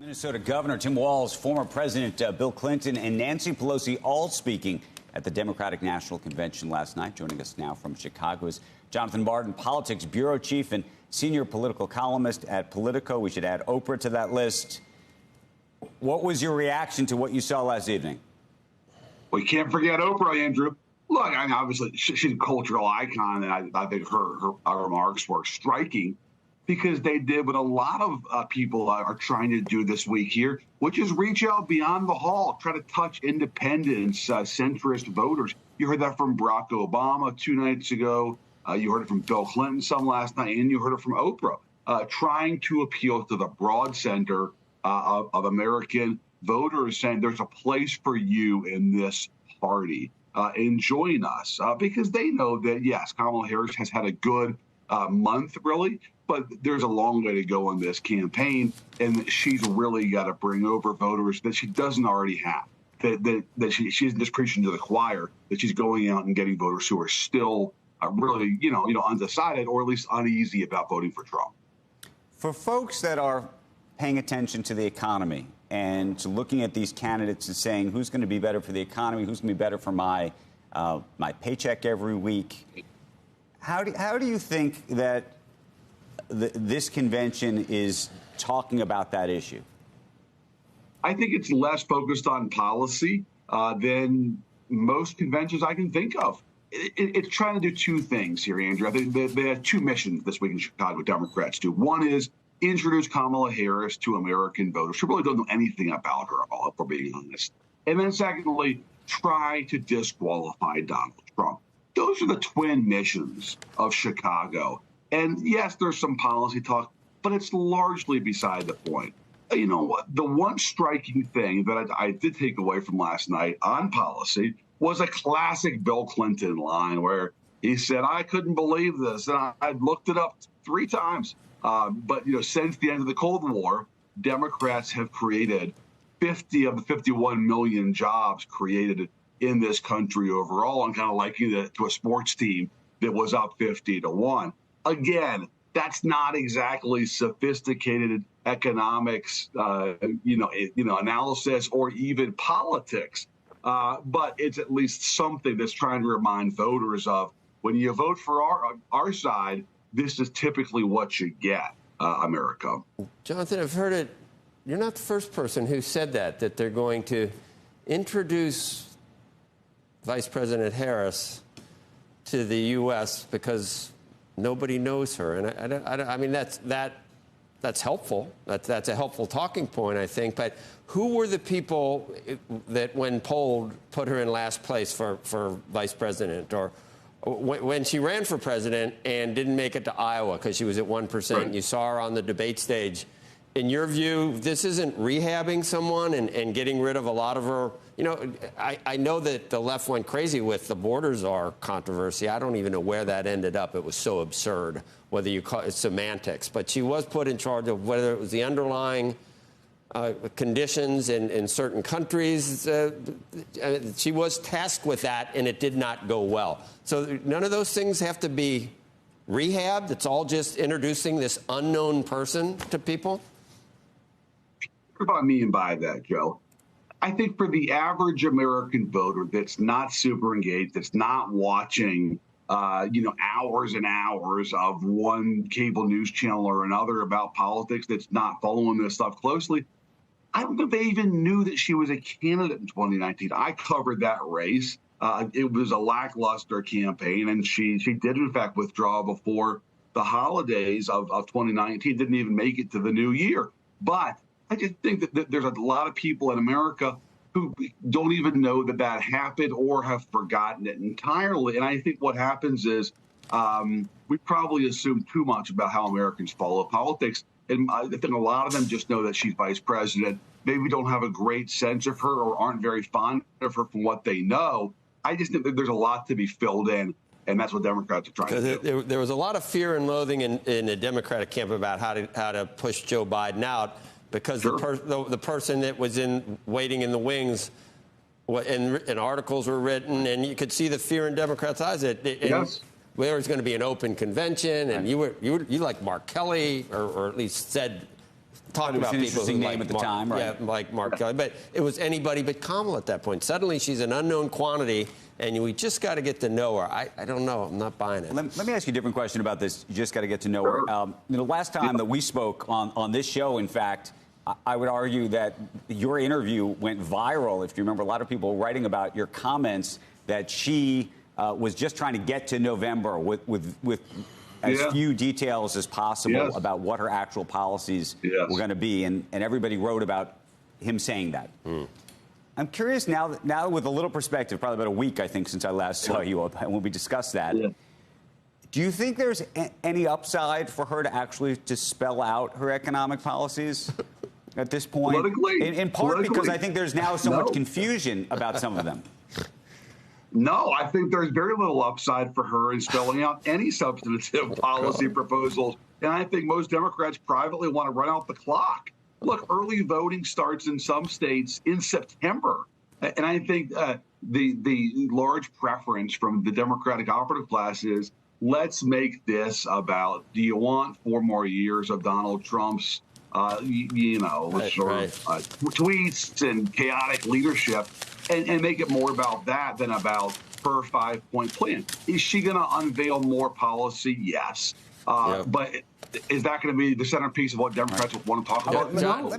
Minnesota Governor Tim Walz, former President Bill Clinton, and Nancy Pelosi all speaking at the Democratic National Convention last night. Joining us now from Chicago is Jonathan Martin, Politics Bureau Chief and Senior Political Columnist at Politico. We should add Oprah to that list. What was your reaction to what you saw last evening? We can't forget Oprah, Andrew. Look, I mean, obviously, she's a cultural icon, and I think her remarks were striking, because they did what a lot of people are trying to do this week here, which is reach out beyond the hall, try to touch independents, centrist voters. You heard that from Barack Obama 2 nights ago. You heard it from Bill Clinton some last night, and you heard it from Oprah, trying to appeal to the broad center of American voters, saying there's a place for you in this party. And join us, because they know that, yes, Kamala Harris has had a good month, really, but there's a long way to go on this campaign, and she's really got to bring over voters that she doesn't already have, that she isn't just preaching to the choir, that she's going out and getting voters who are still really, undecided or at least uneasy about voting for Trump. For folks that are paying attention to the economy and looking at these candidates and saying who's going to be better for the economy, who's going to be better for my paycheck every week, how do you think that this convention is talking about that issue? I think it's less focused on policy than most conventions I can think of. It's trying to do two things here, Andrew. I think they have two missions this week in Chicago, Democrats do. One is introduce Kamala Harris to American voters who really don't know anything about her at all, if we're being honest. And then secondly, try to disqualify Donald Trump. Those are the twin missions of Chicago. And yes, there's some policy talk, but it's largely beside the point. You know what? The one striking thing that I did take away from last night on policy was a classic Bill Clinton line where he said, I couldn't believe this. And I looked it up 3 times. But, since the end of the Cold War, Democrats have created 50 of the 51 million jobs created in this country overall, and kind of liking it to a sports team that was up 50-1. Again, that's not exactly sophisticated economics, analysis or even politics. But it's at least something that's trying to remind voters of when you vote for our side, this is typically what you get, America. Jonathan, I've heard it. You're not the first person who said that they're going to introduce Vice President Harris to the U.S. because nobody knows her. And I mean, that's helpful. That's a helpful talking point, I think. But who were the people that, when polled, put her in last place for vice president, or when she ran for president and didn't make it to Iowa because she was at 1%, right. You saw her on the debate stage. In your view, this isn't rehabbing someone and getting rid of a lot of her. I know that the left went crazy with the borders are controversy. I don't even know where that ended up. It was so absurd, whether you call it semantics. But she was put in charge of whether it was the underlying conditions in certain countries. She was tasked with that, and it did not go well. So none of those things have to be rehabbed. It's all just introducing this unknown person to people. What do I mean by that, Joe? I think for the average American voter that's not super engaged, that's not watching, hours and hours of one cable news channel or another about politics, that's not following this stuff closely, I don't think they even knew that she was a candidate in 2019. I covered that race. It was a lackluster campaign, and she did, in fact, withdraw before the holidays of 2019, didn't even make it to the new year. But I just think that there's a lot of people in America who don't even know that happened or have forgotten it entirely. And I think what happens is we probably assume too much about how Americans follow politics. And I think a lot of them just know that she's vice president, maybe don't have a great sense of her or aren't very fond of her from what they know. I just think that there's a lot to be filled in, and that's what Democrats are trying to do. There was a lot of fear and loathing in the Democratic camp about how to push Joe Biden out, because the person that was waiting in the wings, and articles were written, and you could see the fear in Democrats' eyes. Yes. There was going to be an open convention, and you like Mark Kelly, or at least said talking about an people who interesting name like at the Mark, time, right? Yeah, like Mark Kelly. But it was anybody but Kamala at that point. Suddenly she's an unknown quantity, and we just got to get to know her. I don't know. I'm not buying it. Let me ask you a different question about this. You just got to get to know her. Last time that we spoke on this show, in fact, I would argue that your interview went viral. If you remember, a lot of people writing about your comments that she was just trying to get to November with as few details as possible about what her actual policies were going to be, and everybody wrote about him saying that. I'm curious now with a little perspective, probably about a week, I think, since I last saw you when we discussed that. Do you think there's any upside for her to actually spell out her economic policies at this point? Politically? In part because I think there's now so much confusion about some of them. No, I think there's very little upside for her in spelling out any substantive policy proposals. And I think most Democrats privately want to run out the clock. Look, early voting starts in some states in September. And I think the large preference from the Democratic operative class is, let's make this about, do you want 4 more years of Donald Trump's, tweets and chaotic leadership, and make it more about that than about her 5-point plan. Is she going to unveil more policy? Yes. But is that going to be the centerpiece of what Democrats want to talk about? John, No.